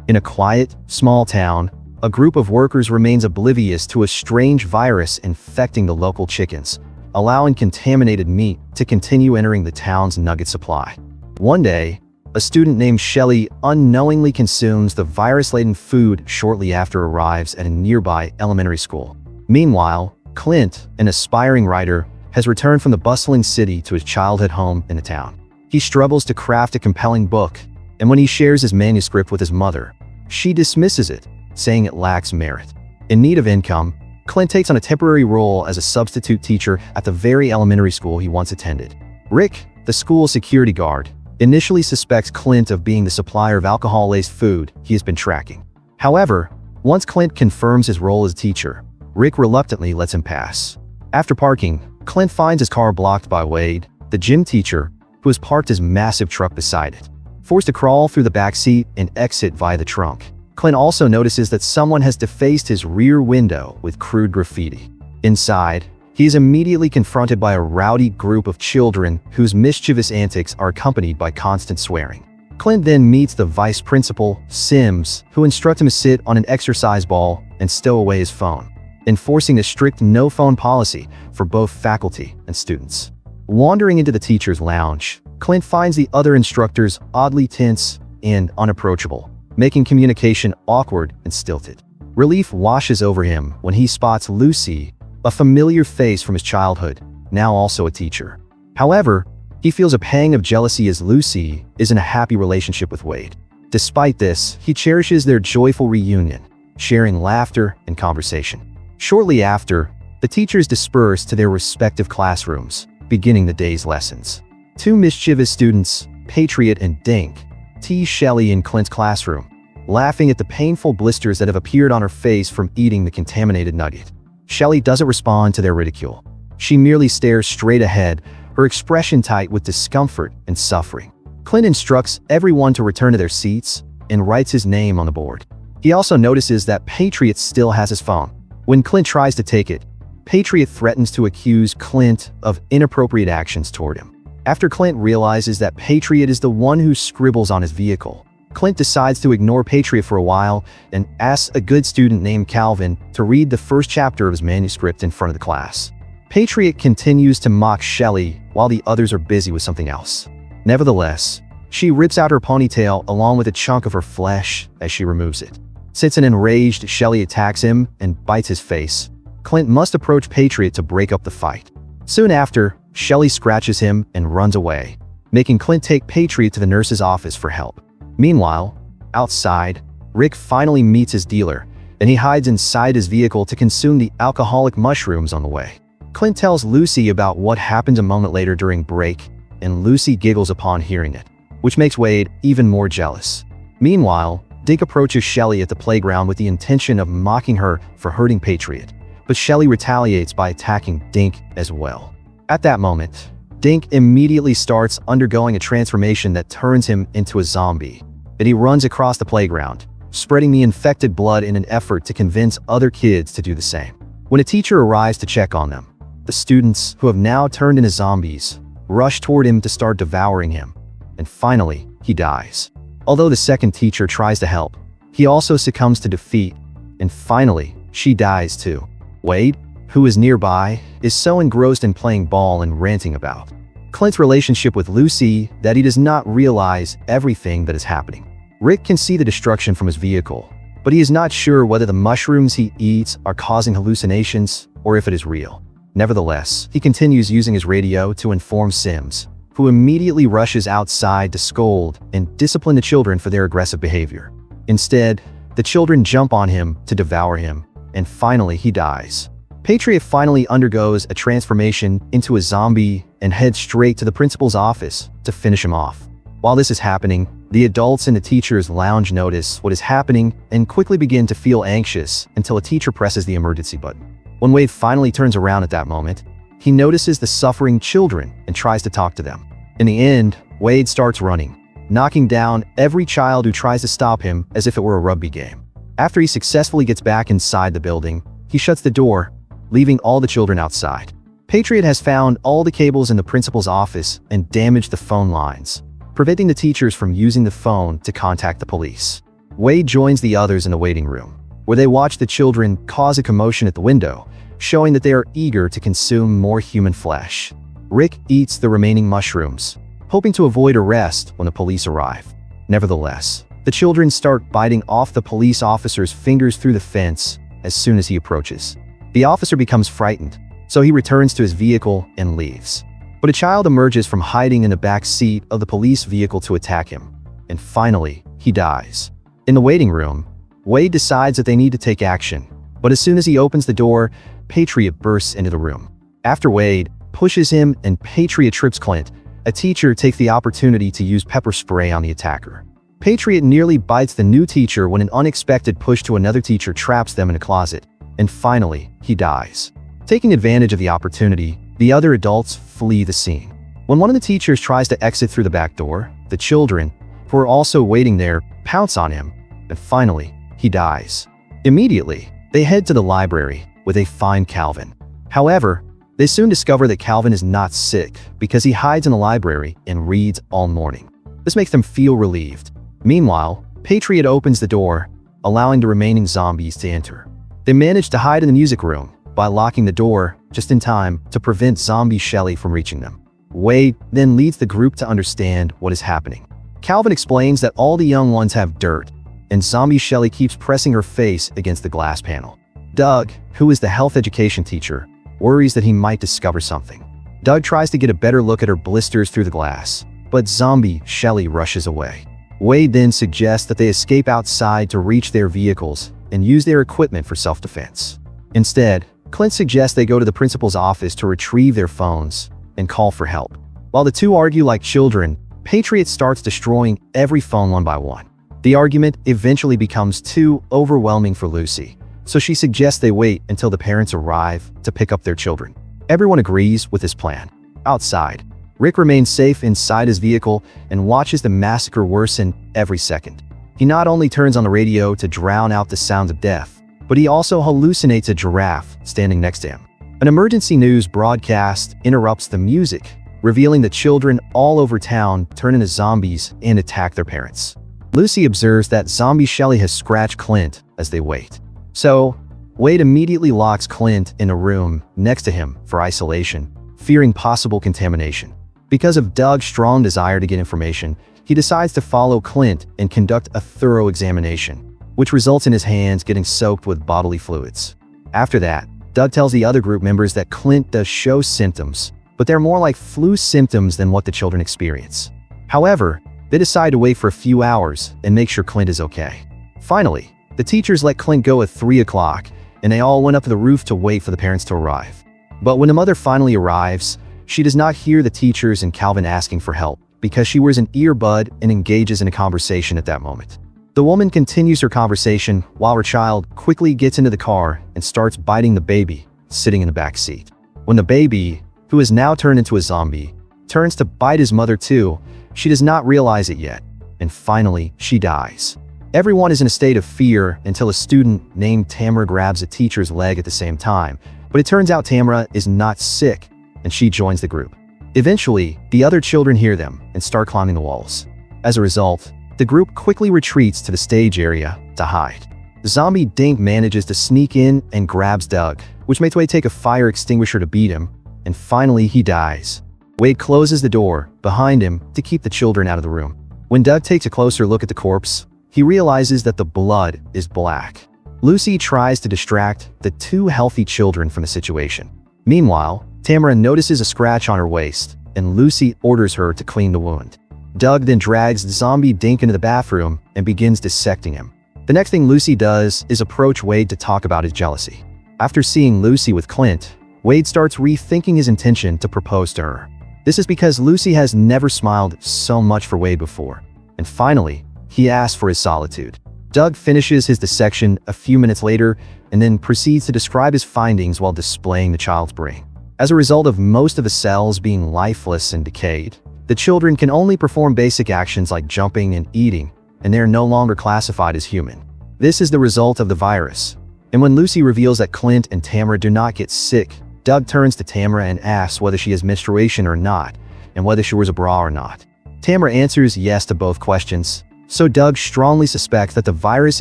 In a quiet, small town, a group of workers remains oblivious to a strange virus infecting the local chickens, allowing contaminated meat to continue entering the town's nugget supply. One day, a student named Shelley unknowingly consumes the virus-laden food shortly after arrives at a nearby elementary school. Meanwhile, Clint, an aspiring writer, has returned from the bustling city to his childhood home in the town. He struggles to craft a compelling book, and when he shares his manuscript with his mother, she dismisses it, saying it lacks merit. In need of income, Clint takes on a temporary role as a substitute teacher at the very elementary school he once attended. Rick, the school security guard, initially suspects Clint of being the supplier of alcohol-laced food he has been tracking. However, once Clint confirms his role as teacher, Rick reluctantly lets him pass. After parking, Clint finds his car blocked by Wade, the gym teacher, who has parked his massive truck beside it. Forced to crawl through the back seat and exit via the trunk, Clint also notices that someone has defaced his rear window with crude graffiti. Inside, he is immediately confronted by a rowdy group of children whose mischievous antics are accompanied by constant swearing. Clint then meets the vice principal, Sims, who instructs him to sit on an exercise ball and stow away his phone, enforcing a strict no-phone policy for both faculty and students. Wandering into the teacher's lounge, Clint finds the other instructors oddly tense and unapproachable, making communication awkward and stilted. Relief washes over him when he spots Lucy, a familiar face from his childhood, now also a teacher. However, he feels a pang of jealousy as Lucy is in a happy relationship with Wade. Despite this, he cherishes their joyful reunion, sharing laughter and conversation. Shortly after, the teachers disperse to their respective classrooms, beginning the day's lessons. Two mischievous students, Patriot and Dink, tease Shelley in Clint's classroom, laughing at the painful blisters that have appeared on her face from eating the contaminated nugget. Shelley doesn't respond to their ridicule. She merely stares straight ahead, her expression tight with discomfort and suffering. Clint instructs everyone to return to their seats and writes his name on the board. He also notices that Patriot still has his phone. When Clint tries to take it, Patriot threatens to accuse Clint of inappropriate actions toward him. After Clint realizes that Patriot is the one who scribbles on his vehicle, Clint decides to ignore Patriot for a while and asks a good student named Calvin to read the first chapter of his manuscript in front of the class. Patriot continues to mock Shelley while the others are busy with something else. Nevertheless, she rips out her ponytail along with a chunk of her flesh as she removes it. Since an enraged Shelley attacks him and bites his face, Clint must approach Patriot to break up the fight. Soon after, Shelley scratches him and runs away, making Clint take Patriot to the nurse's office for help. Meanwhile, outside, Rick finally meets his dealer, and he hides inside his vehicle to consume the alcoholic mushrooms on the way. Clint tells Lucy about what happened a moment later during break, and Lucy giggles upon hearing it, which makes Wade even more jealous. Meanwhile, Dink approaches Shelley at the playground with the intention of mocking her for hurting Patriot, but Shelley retaliates by attacking Dink as well. At that moment, Dink immediately starts undergoing a transformation that turns him into a zombie, and he runs across the playground, spreading the infected blood in an effort to convince other kids to do the same. When a teacher arrives to check on them, the students, who have now turned into zombies, rush toward him to start devouring him, and finally, he dies. Although the second teacher tries to help, he also succumbs to defeat, and finally, she dies too. Wade, who is nearby, is so engrossed in playing ball and ranting about Clint's relationship with Lucy that he does not realize everything that is happening. Rick can see the destruction from his vehicle, but he is not sure whether the mushrooms he eats are causing hallucinations or if it is real. Nevertheless, he continues using his radio to inform Sims, who immediately rushes outside to scold and discipline the children for their aggressive behavior. Instead, the children jump on him to devour him, and finally he dies. Patriot finally undergoes a transformation into a zombie and heads straight to the principal's office to finish him off. While this is happening, the adults in the teacher's lounge notice what is happening and quickly begin to feel anxious until a teacher presses the emergency button. When Wade finally turns around at that moment, he notices the suffering children and tries to talk to them. In the end, Wade starts running, knocking down every child who tries to stop him as if it were a rugby game. After he successfully gets back inside the building, he shuts the door, leaving all the children outside. Patriot has found all the cables in the principal's office and damaged the phone lines, preventing the teachers from using the phone to contact the police. Wade joins the others in the waiting room, where they watch the children cause a commotion at the window, showing that they are eager to consume more human flesh. Rick eats the remaining mushrooms, hoping to avoid arrest when the police arrive. Nevertheless, the children start biting off the police officer's fingers through the fence as soon as he approaches. The officer becomes frightened, so he returns to his vehicle and leaves. But a child emerges from hiding in the back seat of the police vehicle to attack him. And finally, he dies. In the waiting room, Wade decides that they need to take action. But as soon as he opens the door, Patriot bursts into the room. After Wade pushes him and Patriot trips Clint, a teacher takes the opportunity to use pepper spray on the attacker. Patriot nearly bites the new teacher when an unexpected push to another teacher traps them in a closet. And finally, he dies. Taking advantage of the opportunity, the other adults flee the scene. When one of the teachers tries to exit through the back door, the children, who are also waiting there, pounce on him, and finally, he dies. Immediately, they head to the library, where they find Calvin. However, they soon discover that Calvin is not sick because he hides in the library and reads all morning. This makes them feel relieved. Meanwhile, Patriot opens the door, allowing the remaining zombies to enter. They manage to hide in the music room by locking the door just in time to prevent zombie Shelly from reaching them. Wade then leads the group to understand what is happening. Calvin explains that all the young ones have dirt, and zombie Shelly keeps pressing her face against the glass panel. Doug, who is the health education teacher, worries that he might discover something. Doug tries to get a better look at her blisters through the glass, but zombie Shelly rushes away. Wade then suggests that they escape outside to reach their vehicles and use their equipment for self-defense. Instead, Clint suggests they go to the principal's office to retrieve their phones and call for help. While the two argue like children, Patriot starts destroying every phone one by one. The argument eventually becomes too overwhelming for Lucy, so she suggests they wait until the parents arrive to pick up their children. Everyone agrees with this plan. Outside, Rick remains safe inside his vehicle and watches the massacre worsen every second. He not only turns on the radio to drown out the sounds of death, but he also hallucinates a giraffe standing next to him. An emergency news broadcast interrupts the music, revealing that children all over town turn into zombies and attack their parents. Lucy observes that zombie Shelly has scratched Clint as they wait. So, Wade immediately locks Clint in a room next to him for isolation, fearing possible contamination. Because of Doug's strong desire to get information, he decides to follow Clint and conduct a thorough examination, which results in his hands getting soaked with bodily fluids. After that, Doug tells the other group members that Clint does show symptoms, but they're more like flu symptoms than what the children experience. However, they decide to wait for a few hours and make sure Clint is okay. Finally, the teachers let Clint go at 3 o'clock, and they all went up to the roof to wait for the parents to arrive. But when the mother finally arrives, she does not hear the teachers and Calvin asking for help because she wears an earbud and engages in a conversation at that moment. The woman continues her conversation while her child quickly gets into the car and starts biting the baby sitting in the back seat. When the baby, who has now turned into a zombie, turns to bite his mother too, she does not realize it yet, and finally she dies. Everyone is in a state of fear until a student named Tamara grabs a teacher's leg at the same time, but it turns out Tamara is not sick, and she joins the group. Eventually, the other children hear them and start climbing the walls. As a result, the group quickly retreats to the stage area to hide. The zombie Dink manages to sneak in and grabs Doug, which makes Wade take a fire extinguisher to beat him, and finally he dies. Wade closes the door behind him to keep the children out of the room. When Doug takes a closer look at the corpse, he realizes that the blood is black. Lucy tries to distract the two healthy children from the situation. Meanwhile, Tamara notices a scratch on her waist, and Lucy orders her to clean the wound. Doug then drags zombie Dink into the bathroom and begins dissecting him. The next thing Lucy does is approach Wade to talk about his jealousy. After seeing Lucy with Clint, Wade starts rethinking his intention to propose to her. This is because Lucy has never smiled so much for Wade before. And finally, he asks for his solitude. Doug finishes his dissection a few minutes later and then proceeds to describe his findings while displaying the child's brain. As a result of most of the cells being lifeless and decayed, the children can only perform basic actions like jumping and eating, and they are no longer classified as human. This is the result of the virus. And when Lucy reveals that Clint and Tamara do not get sick, Doug turns to Tamara and asks whether she has menstruation or not, and whether she wears a bra or not. Tamara answers yes to both questions, So Doug strongly suspects that the virus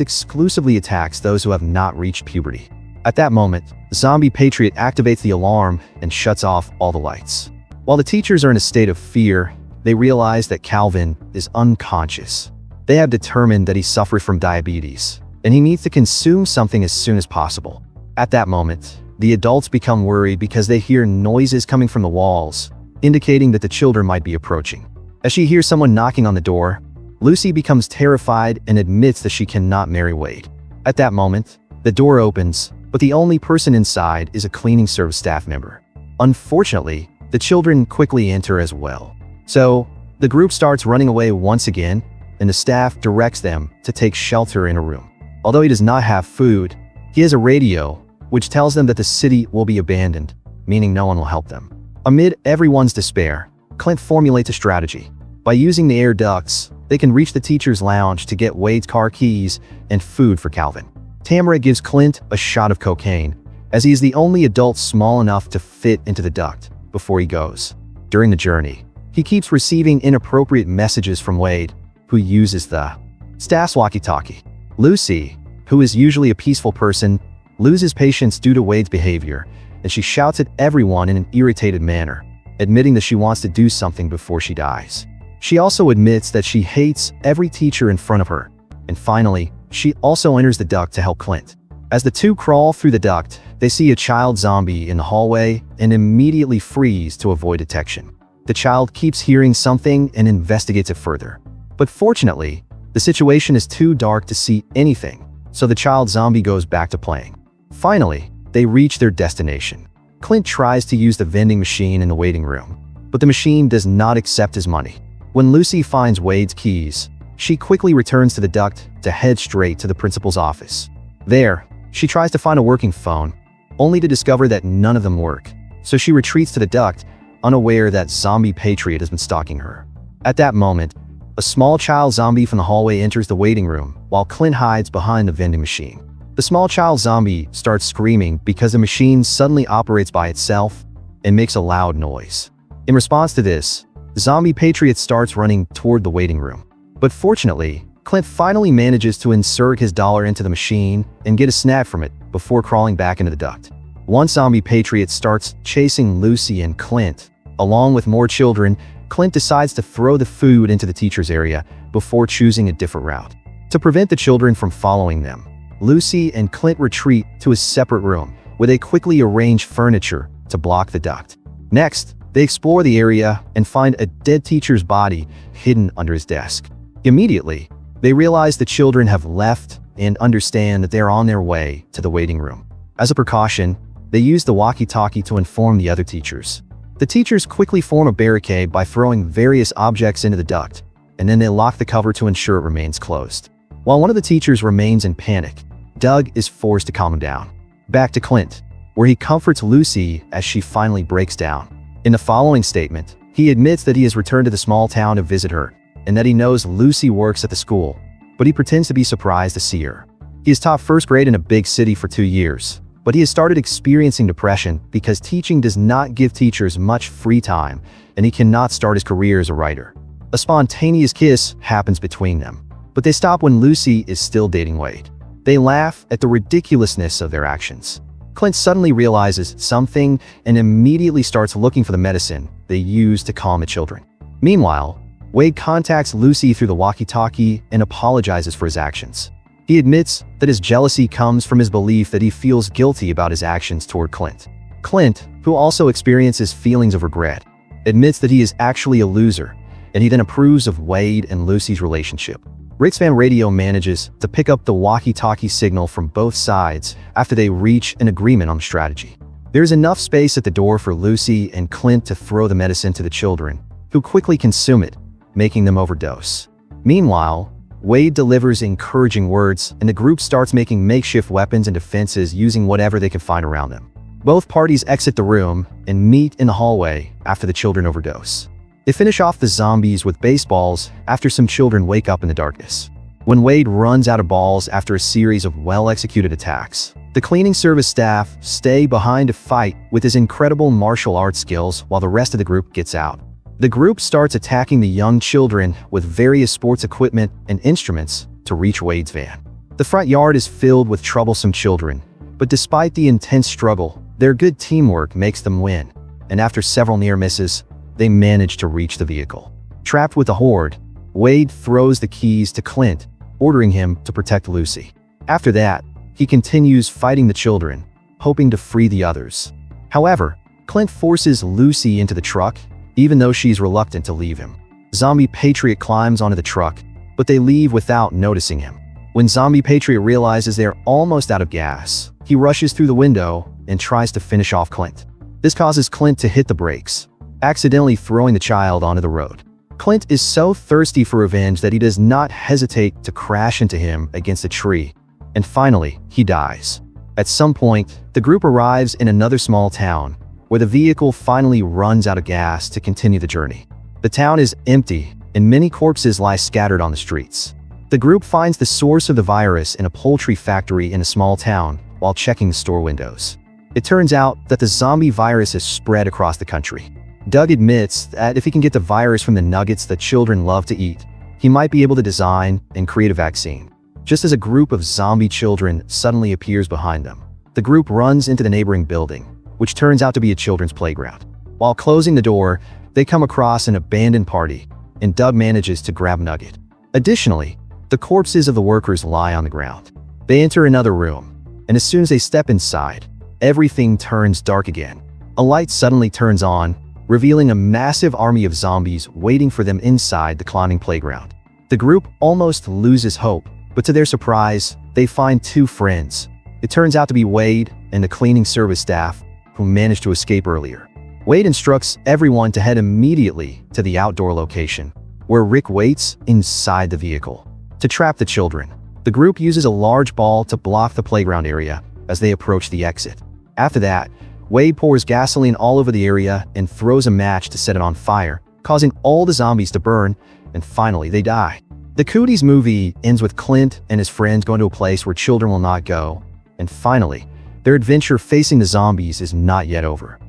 exclusively attacks those who have not reached puberty. At that moment, the zombie patriot activates the alarm and shuts off all the lights. While the teachers are in a state of fear, they realize that Calvin is unconscious. They have determined that he suffers from diabetes, and he needs to consume something as soon as possible. At that moment, the adults become worried because they hear noises coming from the walls, indicating that the children might be approaching. As she hears someone knocking on the door, Lucy becomes terrified and admits that she cannot marry Wade. At that moment, the door opens, but the only person inside is a cleaning service staff member. Unfortunately, the children quickly enter as well. So, the group starts running away once again, and the staff directs them to take shelter in a room. Although he does not have food, he has a radio, which tells them that the city will be abandoned, meaning no one will help them. Amid everyone's despair, Clint formulates a strategy. By using the air ducts, they can reach the teacher's lounge to get Wade's car keys and food for Calvin. Tamara gives Clint a shot of cocaine, as he is the only adult small enough to fit into the duct before he goes. During the journey, he keeps receiving inappropriate messages from Wade, who uses the staff's walkie-talkie. Lucy, who is usually a peaceful person, loses patience due to Wade's behavior, and she shouts at everyone in an irritated manner, admitting that she wants to do something before she dies. She also admits that she hates every teacher in front of her, and finally, she also enters the duct to help Clint. As the two crawl through the duct, they see a child zombie in the hallway and immediately freeze to avoid detection. The child keeps hearing something and investigates it further. But fortunately, the situation is too dark to see anything, so the child zombie goes back to playing. Finally, they reach their destination. Clint tries to use the vending machine in the waiting room, but the machine does not accept his money. When Lucy finds Wade's keys, she quickly returns to the duct to head straight to the principal's office. There, she tries to find a working phone, only to discover that none of them work, so she retreats to the duct, unaware that zombie patriot has been stalking her. At that moment, a small child zombie from the hallway enters the waiting room, while Clint hides behind the vending machine. The small child zombie starts screaming because the machine suddenly operates by itself and makes a loud noise. In response to this, the zombie patriot starts running toward the waiting room. But fortunately, Clint finally manages to insert his dollar into the machine and get a snack from it before crawling back into the duct. Once zombie patriot starts chasing Lucy and Clint, along with more children, Clint decides to throw the food into the teacher's area before choosing a different route. To prevent the children from following them, Lucy and Clint retreat to a separate room where they quickly arrange furniture to block the duct. Next, they explore the area and find a dead teacher's body hidden under his desk. Immediately, they realize the children have left and understand that they are on their way to the waiting room. As a precaution, they use the walkie-talkie to inform the other teachers. The teachers quickly form a barricade by throwing various objects into the duct, and then they lock the cover to ensure it remains closed. While one of the teachers remains in panic, Doug is forced to calm him down. Back to Clint, where he comforts Lucy as she finally breaks down. In the following statement, he admits that he has returned to the small town to visit her, and that he knows Lucy works at the school, but he pretends to be surprised to see her. He has taught first grade in a big city for 2 years, but he has started experiencing depression because teaching does not give teachers much free time, and he cannot start his career as a writer. A spontaneous kiss happens between them, but they stop when Lucy is still dating Wade. They laugh at the ridiculousness of their actions. Clint suddenly realizes something and immediately starts looking for the medicine they use to calm the children. Meanwhile, Wade contacts Lucy through the walkie-talkie and apologizes for his actions. He admits that his jealousy comes from his belief that he feels guilty about his actions toward Clint. Clint, who also experiences feelings of regret, admits that he is actually a loser, and he then approves of Wade and Lucy's relationship. Rick's fan radio manages to pick up the walkie-talkie signal from both sides after they reach an agreement on the strategy. There's enough space at the door for Lucy and Clint to throw the medicine to the children, who quickly consume it, making them overdose. Meanwhile, Wade delivers encouraging words, and the group starts making makeshift weapons and defenses using whatever they can find around them. Both parties exit the room and meet in the hallway after the children overdose. They finish off the zombies with baseballs after some children wake up in the darkness. When Wade runs out of balls after a series of well-executed attacks, the cleaning service staff stay behind to fight with his incredible martial arts skills while the rest of the group gets out. The group starts attacking the young children with various sports equipment and instruments to reach Wade's van. The front yard is filled with troublesome children, but despite the intense struggle, their good teamwork makes them win, and after several near misses, they manage to reach the vehicle. Trapped with the horde, Wade throws the keys to Clint, ordering him to protect Lucy. After that, he continues fighting the children, hoping to free the others. However, Clint forces Lucy into the truck, even though she's reluctant to leave him. Zombie Patriot climbs onto the truck, but they leave without noticing him. When Zombie Patriot realizes they're almost out of gas, he rushes through the window and tries to finish off Clint. This causes Clint to hit the brakes, accidentally throwing the child onto the road. Clint is so thirsty for revenge that he does not hesitate to crash into him against a tree, and finally, he dies. At some point, the group arrives in another small town, where the vehicle finally runs out of gas to continue the journey. The town is empty, and many corpses lie scattered on the streets. The group finds the source of the virus in a poultry factory in a small town while checking the store windows. It turns out that the zombie virus has spread across the country. Doug admits that if he can get the virus from the nuggets that children love to eat, he might be able to design and create a vaccine. Just as a group of zombie children suddenly appears behind them, the group runs into the neighboring building, which turns out to be a children's playground. While closing the door, they come across an abandoned party, and Doug manages to grab Nugget. Additionally, the corpses of the workers lie on the ground. They enter another room, and as soon as they step inside, everything turns dark again. A light suddenly turns on, revealing a massive army of zombies waiting for them inside the climbing playground. The group almost loses hope, but to their surprise, they find two friends. It turns out to be Wade and the cleaning service staff, who managed to escape earlier. Wade instructs everyone to head immediately to the outdoor location, where Rick waits inside the vehicle. To trap the children, the group uses a large ball to block the playground area as they approach the exit. After that, Wade pours gasoline all over the area and throws a match to set it on fire, causing all the zombies to burn, and finally they die. The Cooties movie ends with Clint and his friends going to a place where children will not go, and finally, their adventure facing the zombies is not yet over.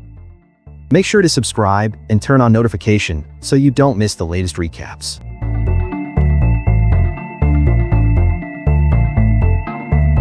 Make sure to subscribe and turn on notification so you don't miss the latest recaps.